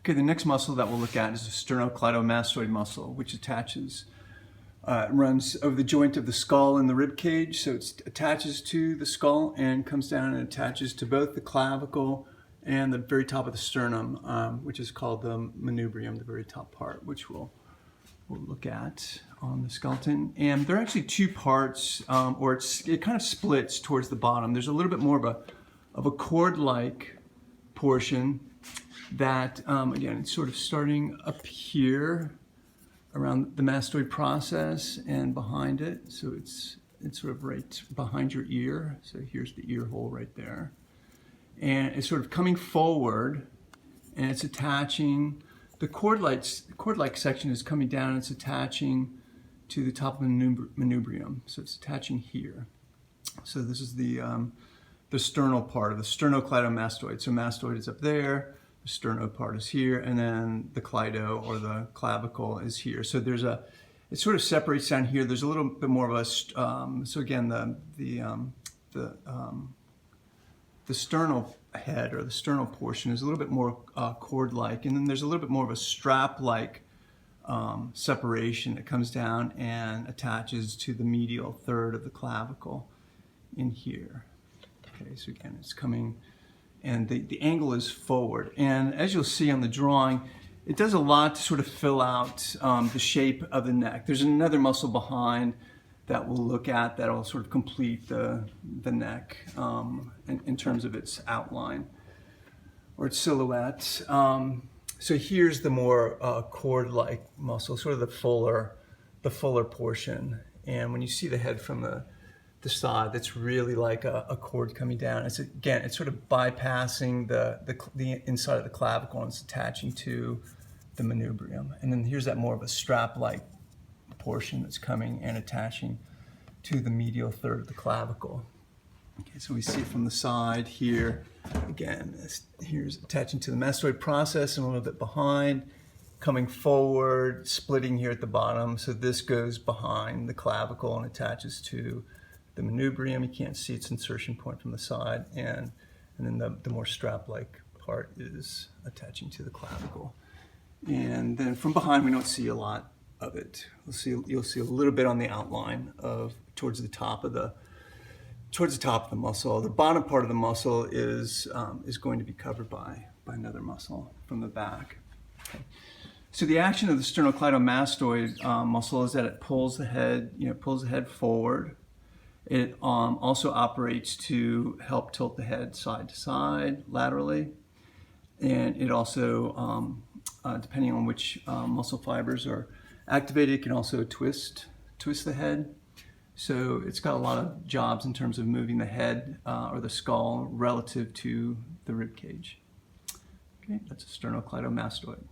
Okay, the next muscle that we'll look at is the sternocleidomastoid muscle, which runs over the joint of the skull and the rib cage. So it attaches to the skull and comes down and attaches to both the clavicle and the very top of the sternum, which is called the manubrium, the very top part, which we'll look at on the skeleton. And there are actually two parts, it kind of splits towards the bottom. There's a little bit more of a cord-like portion that, again, it's sort of starting up here around the mastoid process and behind it. So it's sort of right behind your ear. So here's the ear hole right there. And it's sort of coming forward and it's attaching, the cord-like section is coming down and it's attaching to the top of the manubrium. So it's attaching here. So this is the sternal part of the sternocleidomastoid. So mastoid is up there, the sterno part is here, and then the cleido or the clavicle is here. So it sort of separates down here. There's a little bit more of a, so again, the sternal head or the sternal portion is a little bit more cord-like, and then there's a little bit more of a strap-like separation that comes down and attaches to the medial third of the clavicle in here. Okay, so again, it's coming, and the angle is forward. And as you'll see on the drawing, it does a lot to sort of fill out the shape of the neck. There's another muscle behind that we'll look at that will sort of complete the neck in terms of its outline or its silhouette. So here's the more cord-like muscle, sort of the fuller portion. And when you see the head from the side, that's really like a cord coming down. It's sort of bypassing the inside of the clavicle and it's attaching to the manubrium. And then here's that more of a strap-like portion that's coming and attaching to the medial third of the clavicle. Okay, so we see it from the side here. Again, here's attaching to the mastoid process and a little bit behind, coming forward, splitting here at the bottom. So this goes behind the clavicle and attaches to the manubrium. You can't see its insertion point from the side. And then the more strap-like part is attaching to the clavicle. And then from behind, we don't see a lot of it. You'll see a little bit on the outline towards the top of the muscle. The bottom part of the muscle is going to be covered by another muscle from the back. Okay. So the action of the sternocleidomastoid muscle is that it pulls the head forward. It also operates to help tilt the head side to side laterally, and it also, depending on which muscle fibers are activated, it can also twist the head. So it's got a lot of jobs in terms of moving the head or the skull relative to the rib cage. Okay, that's a sternocleidomastoid.